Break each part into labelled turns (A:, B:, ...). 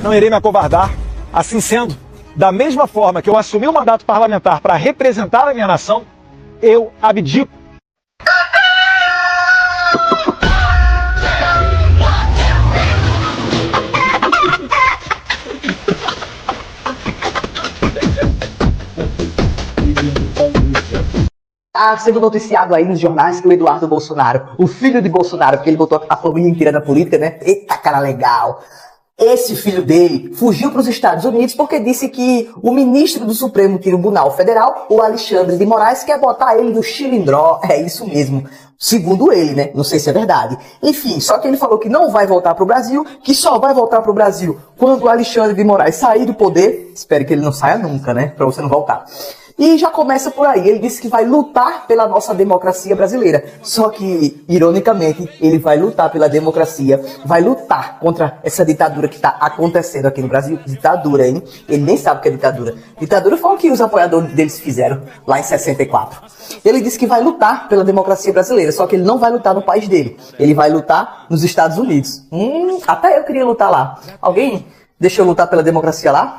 A: não irei me acovardar. Assim sendo, da mesma forma que eu assumi o mandato parlamentar para representar a minha nação, eu abdico.
B: Sendo noticiado aí nos jornais que o Eduardo Bolsonaro, o filho de Bolsonaro, porque ele botou a família inteira na política, né? Eita, cara legal! Esse filho dele fugiu para os Estados Unidos porque disse que o ministro do Supremo Tribunal Federal, o Alexandre de Moraes, quer botar ele no chilindró. É isso mesmo. Segundo ele, né? Não sei se é verdade. Enfim, só que ele falou que não vai voltar para o Brasil, que só vai voltar para o Brasil quando o Alexandre de Moraes sair do poder. Espero que ele não saia nunca, né? Para você não voltar. E já começa por aí, ele disse que vai lutar pela nossa democracia brasileira. Só que, ironicamente, ele vai lutar pela democracia, vai lutar contra essa ditadura que está acontecendo aqui no Brasil. Ditadura, hein? Ele nem sabe o que é ditadura. Ditadura foi o que os apoiadores deles fizeram lá em 64. Ele disse que vai lutar pela democracia brasileira, só que ele não vai lutar no país dele. Ele vai lutar nos Estados Unidos. Até eu queria lutar lá. Alguém deixa eu lutar pela democracia lá?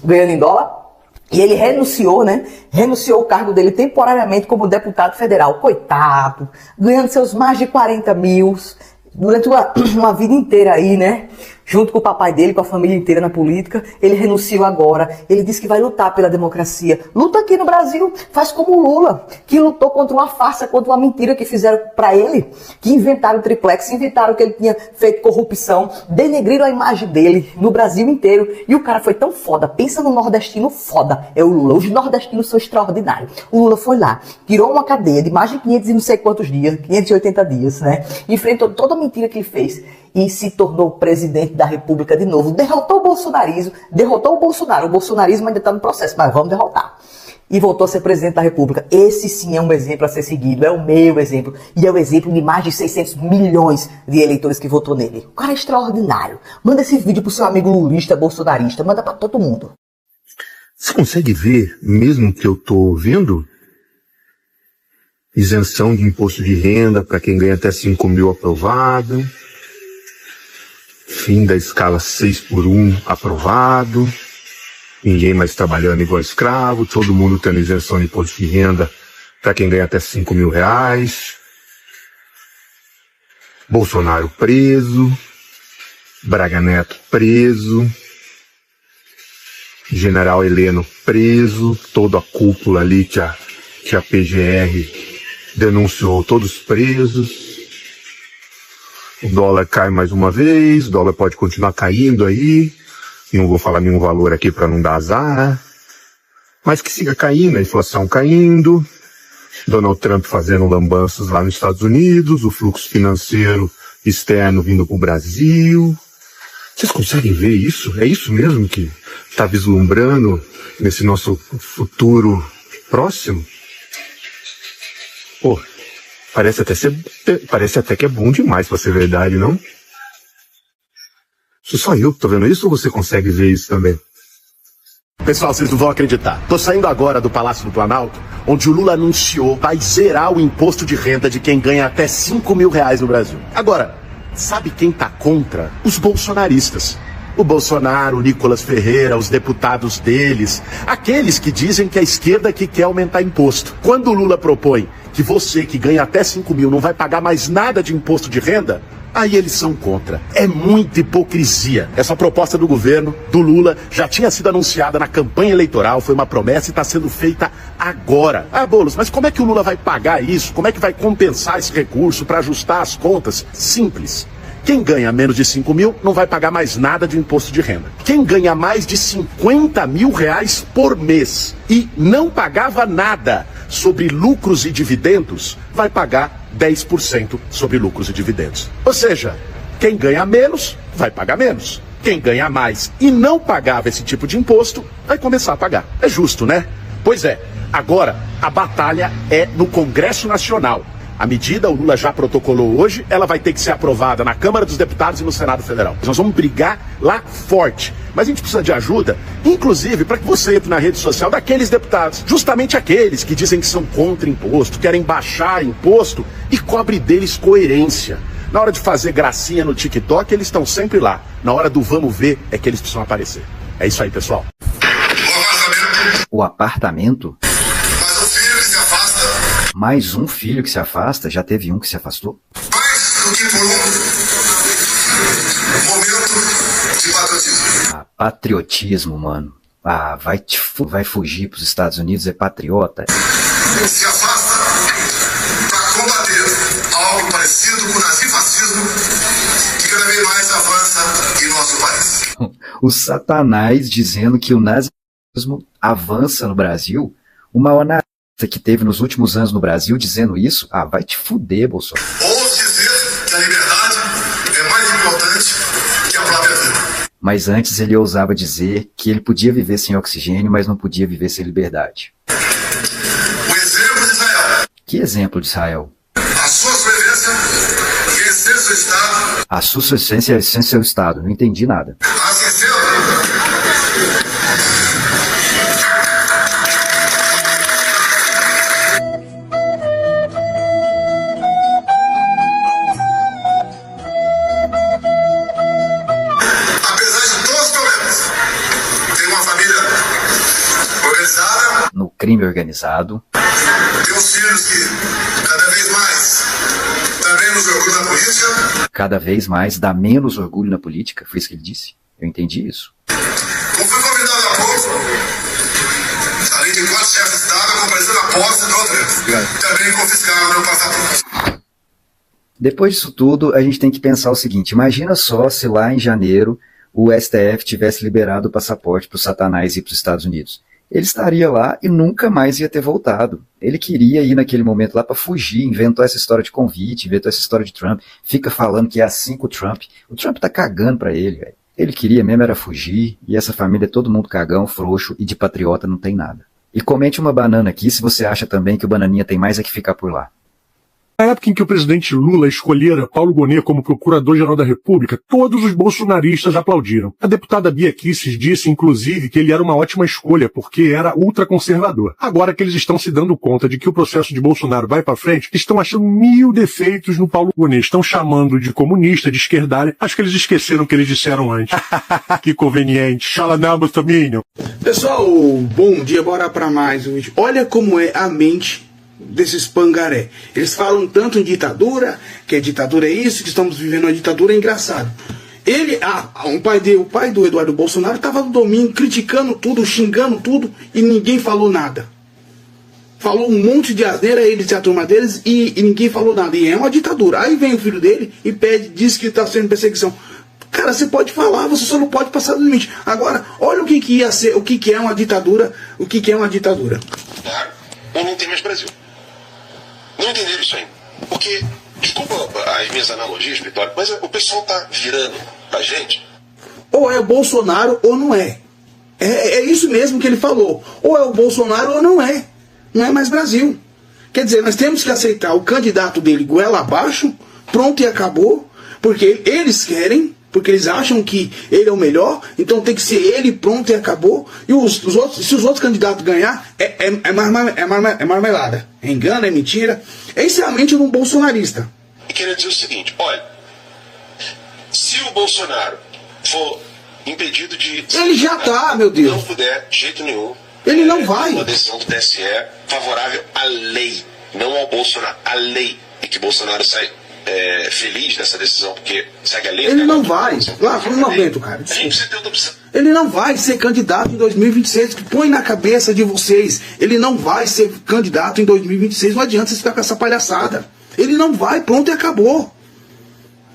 B: Ganhando em dólar? E ele renunciou, né? Renunciou o cargo dele temporariamente como deputado federal. Coitado, ganhando seus mais de 40 mil durante uma vida inteira aí, né? Junto com o papai dele, com a família inteira na política. Ele renunciou agora. Ele disse que vai lutar pela democracia. Luta aqui no Brasil. Faz como o Lula, que lutou contra uma farsa, contra uma mentira que fizeram pra ele. Que inventaram o triplex, inventaram que ele tinha feito corrupção. Denegriram a imagem dele no Brasil inteiro. E o cara foi tão foda. Pensa no nordestino foda. É o Lula. Os nordestinos são extraordinários. O Lula foi lá, tirou uma cadeia de mais de 500 e não sei quantos dias. 580 dias, né? Enfrentou toda a mentira que ele fez. E se tornou presidente da República de novo. Derrotou o bolsonarismo, derrotou o Bolsonaro. O bolsonarismo ainda está no processo, mas vamos derrotar. E voltou a ser presidente da República. Esse sim é um exemplo a ser seguido, é o meu exemplo. E é o exemplo de mais de 600 milhões de eleitores que votou nele. O cara é extraordinário. Manda esse vídeo pro seu amigo lulista, bolsonarista, manda para todo mundo.
C: Você consegue ver, mesmo que eu tô vendo? Isenção de imposto de renda para quem ganha até 5 mil aprovado. Fim da escala 6x1 aprovado, ninguém mais trabalhando igual escravo, todo mundo tendo isenção de imposto de renda para quem ganha até 5 mil reais, Bolsonaro preso, Braga Neto preso, General Heleno preso, toda a cúpula ali que a PGR denunciou, todos presos. O dólar cai mais uma vez, o dólar pode continuar caindo aí, não vou falar nenhum valor aqui para não dar azar, mas que siga caindo, a inflação caindo, Donald Trump fazendo lambanças lá nos Estados Unidos, o fluxo financeiro externo vindo para o Brasil. Vocês conseguem ver isso? É isso mesmo que está vislumbrando nesse nosso futuro próximo? Pô, parece até que é bom demais pra ser verdade, não? Sou só eu que tô vendo isso ou você consegue ver isso também?
D: Pessoal, vocês não vão acreditar. Tô saindo agora do Palácio do Planalto, onde o Lula anunciou vai zerar o imposto de renda de quem ganha até 5 mil reais no Brasil. Agora, sabe quem tá contra? Os bolsonaristas. O Bolsonaro, o Nicolas Ferreira, os deputados deles, aqueles que dizem que é a esquerda que quer aumentar imposto. Quando o Lula propõe que você que ganha até 5 mil não vai pagar mais nada de imposto de renda, aí eles são contra. É muita hipocrisia. Essa proposta do governo, do Lula, já tinha sido anunciada na campanha eleitoral, foi uma promessa e está sendo feita agora. Ah, Boulos, mas como é que o Lula vai pagar isso? Como é que vai compensar esse recurso para ajustar as contas? Simples. Quem ganha menos de 5 mil não vai pagar mais nada de imposto de renda. Quem ganha mais de 50 mil reais por mês e não pagava nada sobre lucros e dividendos, vai pagar 10% sobre lucros e dividendos. Ou seja, quem ganha menos vai pagar menos. Quem ganha mais e não pagava esse tipo de imposto vai começar a pagar. É justo, né? Pois é, agora a batalha é no Congresso Nacional. A medida, o Lula já protocolou hoje, ela vai ter que ser aprovada na Câmara dos Deputados e no Senado Federal. Nós vamos brigar lá forte. Mas a gente precisa de ajuda, inclusive para que você entre na rede social daqueles deputados. Justamente aqueles que dizem que são contra imposto, querem baixar imposto e cobre deles coerência. Na hora de fazer gracinha no TikTok, eles estão sempre lá. Na hora do vamos ver, é que eles precisam aparecer. É isso aí, pessoal.
E: O apartamento?
F: Mas o filho que se afasta.
E: Mais um filho que se afasta? Já teve um que se afastou?
F: Mais do que por um momento de patriotismo.
E: Ah, patriotismo, mano. Ah, vai fugir pros Estados Unidos, é patriota.
F: Se afasta para combater algo parecido com o nazifascismo que cada vez mais avança em nosso país.
E: O Satanás dizendo que o nazismo avança no Brasil? Uma anarquista que teve nos últimos anos no Brasil dizendo isso? Ah, vai te fuder, Bolsonaro.
F: Ouso dizer que a liberdade é mais importante que a própria vida.
E: Mas antes ele ousava dizer que ele podia viver sem oxigênio, mas não podia viver sem liberdade.
F: O exemplo de Israel.
E: Que exemplo de Israel?
F: A sua sobrevivência e a essência do Estado.
E: A sua essência é a essência do Estado. Não entendi nada.
F: Assim sendo,
E: no crime organizado.
F: Tem os filhos que cada vez mais dá menos orgulho na política.
E: Cada vez mais dá menos orgulho na política, foi isso que ele disse. Eu entendi isso.
F: Como fui convidado há pouco, além de 4 chefes de Estado, comparecendo a posse de outros. Também confiscaram meu passaporte.
E: Depois disso tudo, a gente tem que pensar o seguinte: imagina só se lá em janeiro o STF tivesse liberado o passaporte para o Satanás ir para os Estados Unidos. Ele estaria lá e nunca mais ia ter voltado. Ele queria ir naquele momento lá para fugir, inventou essa história de convite, inventou essa história de Trump, fica falando que é assim com o Trump. O Trump tá cagando para ele, velho. Ele queria mesmo era fugir, e essa família é todo mundo cagão, frouxo, e de patriota não tem nada. E comente uma banana aqui se você acha também que o Bananinha tem mais é que ficar por lá.
G: Na época em que o presidente Lula escolhera Paulo Gonet como Procurador-Geral da República, todos os bolsonaristas aplaudiram. A deputada Bia Kicis disse, inclusive, que ele era uma ótima escolha, porque era ultraconservador. Agora que eles estão se dando conta de que o processo de Bolsonaro vai para frente, estão achando 1000 defeitos no Paulo Gonet. Estão chamando de comunista, de esquerdalha. Acho que eles esqueceram o que eles disseram antes. Que conveniente. Xalanamba também.
H: Pessoal, bom dia, bora para mais um vídeo. Olha como é a mente desses pangaré. Eles falam tanto em ditadura, que a ditadura é isso, que estamos vivendo uma ditadura, é engraçado. O pai do Eduardo Bolsonaro estava no domingo criticando tudo, xingando tudo, e ninguém falou nada. Falou um monte de asneira, eles e a turma deles, e ninguém falou nada. E é uma ditadura. Aí vem o filho dele e diz que está sendo perseguição. Cara, você pode falar, você só não pode passar do limite. Agora, olha o que ia ser, o que é uma ditadura, o que é uma ditadura.
I: Ou não tem mais Brasil. Não entenderam isso ainda. Porque, desculpa as minhas analogias, Vitória, mas o pessoal tá virando pra gente.
H: Ou é o Bolsonaro ou não é. É isso mesmo que ele falou. Ou é o Bolsonaro ou não é. Não é mais Brasil. Quer dizer, nós temos que aceitar o candidato dele goela abaixo, pronto e acabou, porque eles querem, porque eles acham que ele é o melhor, então tem que ser ele, pronto e acabou. E os outros, se os outros candidatos ganhar, é marmelada. É engano, é mentira. Essa é a mente de um bolsonarista.
I: E queria dizer o seguinte, olha, se o Bolsonaro for impedido de...
H: Ele já tá, meu Deus.
I: Não puder, de jeito nenhum.
H: Ele não vai.
I: Uma decisão do TSE favorável à lei, não ao Bolsonaro. A lei. E que Bolsonaro sai feliz dessa decisão, porque segue a lei.
H: Ele não vai. Eu não aguento, cara.
I: A gente precisa ter outra opção.
H: Ele não vai ser candidato em 2026. Põe na cabeça de vocês. Ele não vai ser candidato em 2026. Não adianta vocês ficar com essa palhaçada. Ele não vai, pronto e acabou.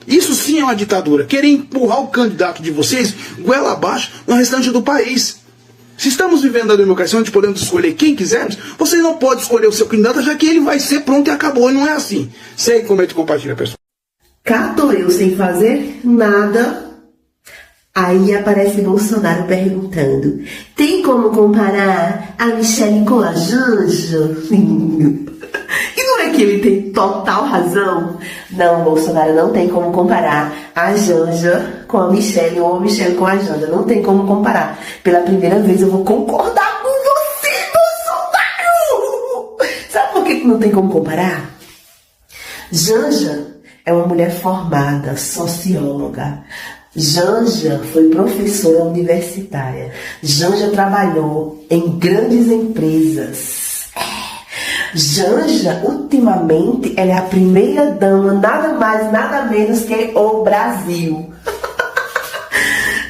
H: Isso sim é uma ditadura. Querer empurrar o candidato de vocês goela abaixo no restante do país. Se estamos vivendo a democracia onde podemos escolher quem quisermos, você não pode escolher o seu candidato, já que ele vai ser pronto e acabou. E não é assim. Segue, comente e compartilha, pessoal.
J: Cato eu sem fazer nada. Aí aparece Bolsonaro perguntando: tem como comparar a Michelle com a Janja? E não é que ele tem total razão? Não, Bolsonaro, não tem como comparar a Janja com a Michelle ou a Michelle com a Janja. Não tem como comparar. Pela primeira vez eu vou concordar com você, Bolsonaro! Sabe por que não tem como comparar? Janja é uma mulher formada, socióloga. Janja foi professora universitária. Janja trabalhou em grandes empresas. Janja, ultimamente, ela é a primeira dama, nada mais, nada menos que o Brasil.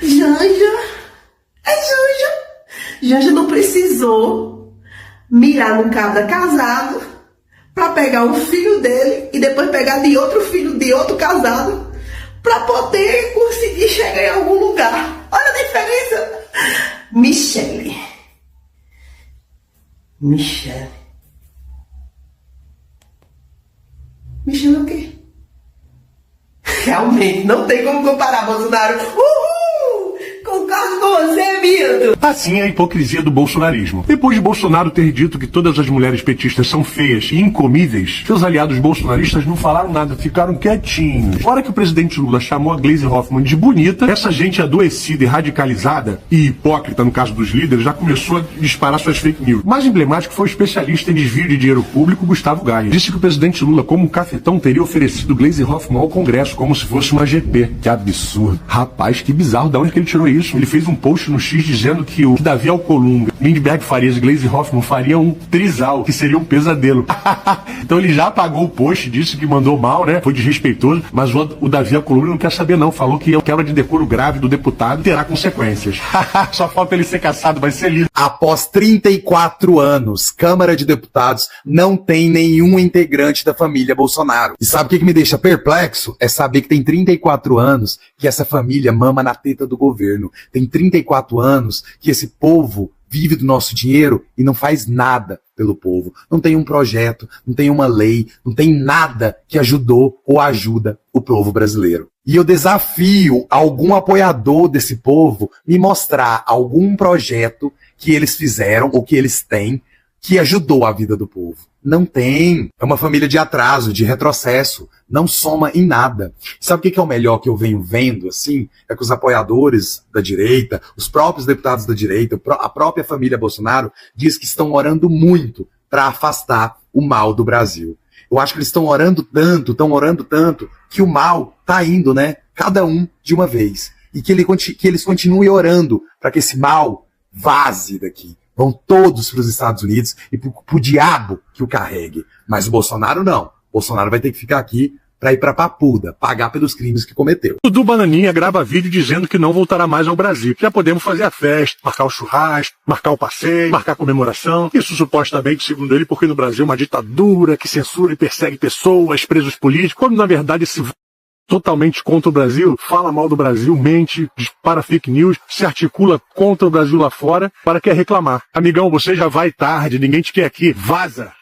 J: Janja é Janja. Janja não precisou mirar no cabra casado para pegar um filho dele e depois pegar de outro filho de outro casado para poder conseguir chegar em algum lugar. Olha a diferença. Michele. Michele o quê? Realmente, não tem como comparar, Bolsonaro. Concordo com você, Milton.
G: Assim é a hipocrisia do bolsonarismo. Depois de Bolsonaro ter dito que todas as mulheres petistas são feias e incomíveis, seus aliados bolsonaristas não falaram nada, ficaram quietinhos. Na hora que o presidente Lula chamou a Gleisi Hoffmann de bonita, essa gente adoecida e radicalizada, e hipócrita no caso dos líderes, já começou a disparar suas fake news. O mais emblemático foi o especialista em desvio de dinheiro público, Gustavo Gaia. Disse que o presidente Lula, como um cafetão, teria oferecido Gleisi Hoffmann ao Congresso, como se fosse uma GP. Que absurdo. Rapaz, que bizarro. Da onde que ele tirou isso? Ele fez um post no X dizendo que o Davi Alcolumbre, Lindbergh Farias e Gleisi Hoffmann fariam um trisal, que seria um pesadelo. Então ele já apagou o post, disse que mandou mal, né? Foi desrespeitoso, mas o Davi Alcolumbre não quer saber não, falou que a quebra de decoro grave do deputado terá consequências. Só falta ele ser caçado, vai ser livre.
K: Após 34 anos, Câmara de Deputados não tem nenhum integrante da família Bolsonaro. E sabe o que me deixa perplexo? É saber que tem 34 anos que essa família mama na teta do governo. Tem 34 anos que esse povo vive do nosso dinheiro e não faz nada pelo povo. Não tem um projeto, não tem uma lei, não tem nada que ajudou ou ajuda o povo brasileiro. E eu desafio algum apoiador desse povo me mostrar algum projeto que eles fizeram ou que eles têm que ajudou a vida do povo. Não tem. É uma família de atraso, de retrocesso. Não soma em nada. Sabe o que é o melhor que eu venho vendo, assim? É que os apoiadores da direita, os próprios deputados da direita, a própria família Bolsonaro, diz que estão orando muito para afastar o mal do Brasil. Eu acho que eles estão orando tanto, que o mal tá indo, né? Cada um de uma vez. E que eles continuem orando para que esse mal vaze daqui. Vão todos para os Estados Unidos e pro diabo que o carregue. Mas o Bolsonaro não. O Bolsonaro vai ter que ficar aqui para ir para Papuda, pagar pelos crimes que cometeu.
G: O Dudu Bananinha grava vídeo dizendo que não voltará mais ao Brasil. Já podemos fazer a festa, marcar o churrasco, marcar o passeio, marcar a comemoração. Isso supostamente, segundo ele, porque no Brasil é uma ditadura que censura e persegue pessoas, presos políticos, quando na verdade esse totalmente contra o Brasil, fala mal do Brasil, mente, dispara fake news, se articula contra o Brasil lá fora para quer reclamar. Amigão, você já vai tarde, ninguém te quer aqui, vaza!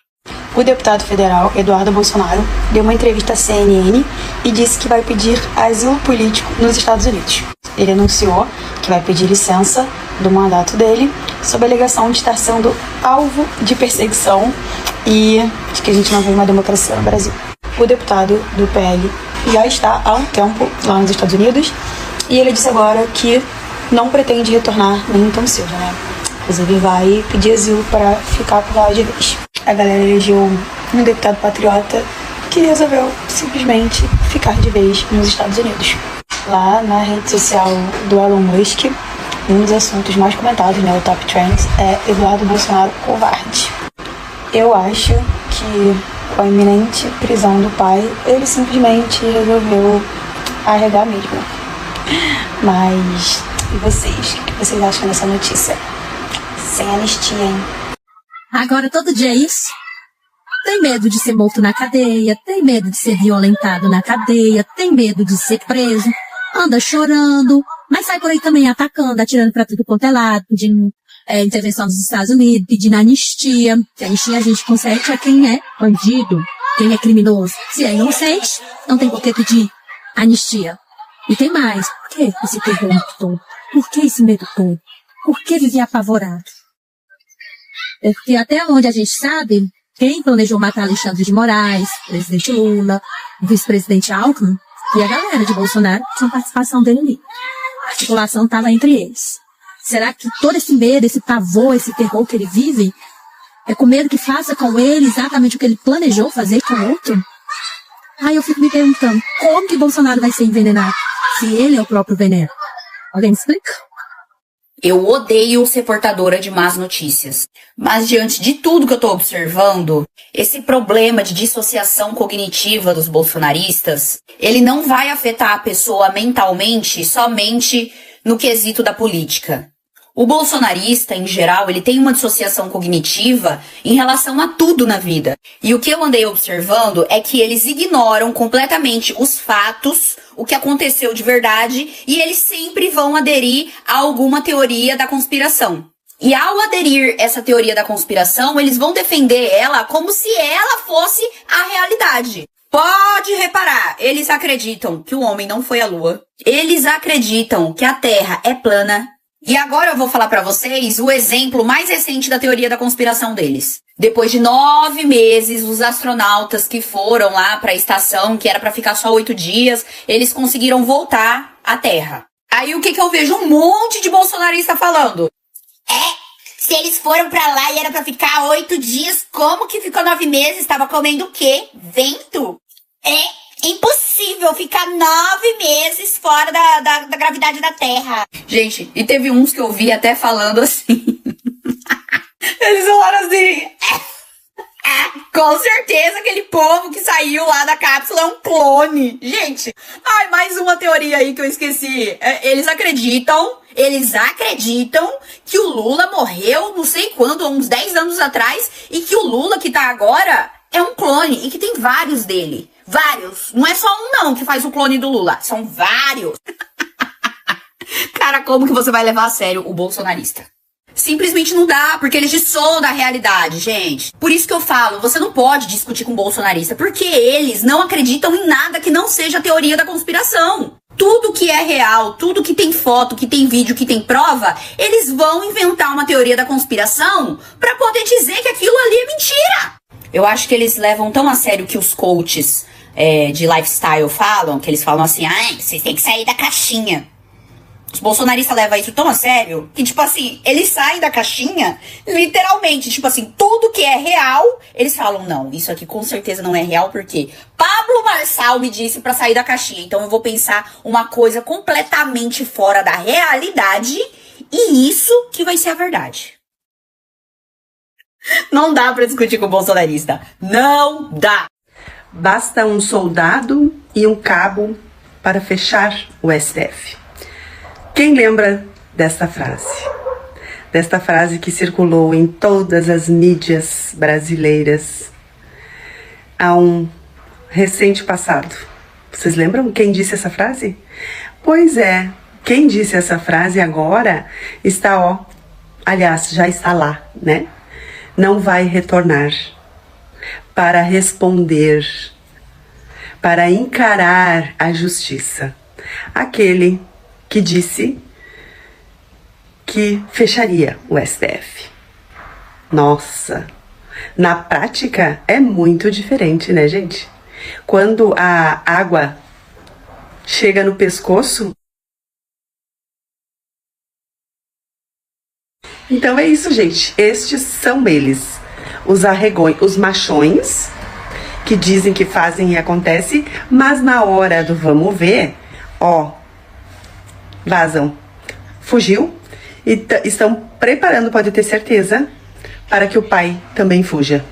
L: O deputado federal Eduardo Bolsonaro deu uma entrevista à CNN e disse que vai pedir asilo político nos Estados Unidos. Ele anunciou que vai pedir licença do mandato dele sob a alegação de estar sendo alvo de perseguição e de que a gente não vê uma democracia no Brasil. O deputado do PL já está há um tempo lá nos Estados Unidos e ele disse agora que não pretende retornar nem tão cedo, né? Inclusive vai pedir asilo para ficar por lá de vez. A galera elegeu um deputado patriota que resolveu simplesmente ficar de vez nos Estados Unidos. Lá na rede social do Elon Musk, um dos assuntos mais comentados, né, o Top Trends, é Eduardo Bolsonaro covarde. Eu acho que com a iminente prisão do pai, ele simplesmente resolveu arregar mesmo. Mas, e vocês? O que vocês acham dessa notícia? Sem anistia, hein?
M: Agora todo dia é isso. Tem medo de ser morto na cadeia, tem medo de ser violentado na cadeia, tem medo de ser preso, anda chorando, mas sai por aí também atacando, atirando pra tudo quanto é lado, pedindo intervenção dos Estados Unidos, pedindo anistia. Que anistia a gente concede a quem é bandido, quem é criminoso. Se é inocente, não tem por que pedir anistia. E tem mais. Por que esse terror todo? Por que esse medo todo? Por que viver apavorado? É porque até onde a gente sabe, quem planejou matar Alexandre de Moraes, presidente Lula, o vice-presidente Alckmin e a galera de Bolsonaro, tinha participação dele ali. A articulação estava entre eles. Será que todo esse medo, esse pavor, esse terror que ele vive, é com medo que faça com ele exatamente o que ele planejou fazer com o outro? Aí eu fico me perguntando, como que Bolsonaro vai ser envenenado? Se ele é o próprio veneno. Alguém me explica?
N: Eu odeio ser portadora de más notícias. Mas diante de tudo que eu tô observando, esse problema de dissociação cognitiva dos bolsonaristas, ele não vai afetar a pessoa mentalmente somente no quesito da política. O bolsonarista, em geral, ele tem uma dissociação cognitiva em relação a tudo na vida. E o que eu andei observando é que eles ignoram completamente os fatos, o que aconteceu de verdade, e eles sempre vão aderir a alguma teoria da conspiração. E ao aderir essa teoria da conspiração, eles vão defender ela como se ela fosse a realidade. Pode reparar, eles acreditam que o homem não foi à Lua. Eles acreditam que a Terra é plana. E agora eu vou falar pra vocês o exemplo mais recente da teoria da conspiração deles. Depois de 9 meses, os astronautas que foram lá pra estação, que era pra ficar só 8 dias, eles conseguiram voltar à Terra. Aí o que eu vejo? Um monte de bolsonarista falando. Se eles foram pra lá e era pra ficar 8 dias, como que ficou 9 meses? Tava comendo o quê? Vento? Impossível ficar 9 meses fora da gravidade da Terra. Gente, e teve uns que eu vi até falando assim. Eles falaram assim. Com certeza aquele povo que saiu lá da cápsula é um clone. Gente, mais uma teoria aí que eu esqueci. Eles acreditam que o Lula morreu não sei quando, uns 10 anos atrás, e que o Lula que tá agora é um clone, e que tem vários dele. Vários. Não é só um não que faz o clone do Lula. São vários. Cara, como que você vai levar a sério o bolsonarista? Simplesmente não dá, porque eles dissoam da realidade, gente. Por isso que eu falo, você não pode discutir com bolsonarista, porque eles não acreditam em nada que não seja teoria da conspiração. Tudo que é real, tudo que tem foto, que tem vídeo, que tem prova, eles vão inventar uma teoria da conspiração pra poder dizer que aquilo ali é mentira. Eu acho que eles levam tão a sério que os coaches de lifestyle falam, que eles falam assim, vocês têm que sair da caixinha. Os bolsonaristas levam isso tão a sério que, tipo assim, eles saem da caixinha, literalmente, tipo assim, tudo que é real, eles falam, não, isso aqui com certeza não é real, porque Pablo Marçal me disse pra sair da caixinha, então eu vou pensar uma coisa completamente fora da realidade, e isso que vai ser a verdade. Não dá pra discutir com o bolsonarista. Não dá.
J: Basta um soldado e um cabo para fechar o STF. Quem lembra desta frase? Desta frase que circulou em todas as mídias brasileiras há um recente passado. Vocês lembram quem disse essa frase? Pois é, quem disse essa frase agora está, aliás, já está lá, né? Não vai retornar para responder, para encarar a justiça. Aquele que disse que fecharia o STF. Nossa, na prática é muito diferente, né, gente? Quando a água chega no pescoço. Então é isso, gente. Estes são eles, os arregões, os machões, que dizem que fazem e acontece, mas na hora do vamos ver, vazam. Fugiu e estão preparando, pode ter certeza, para que o pai também fuja.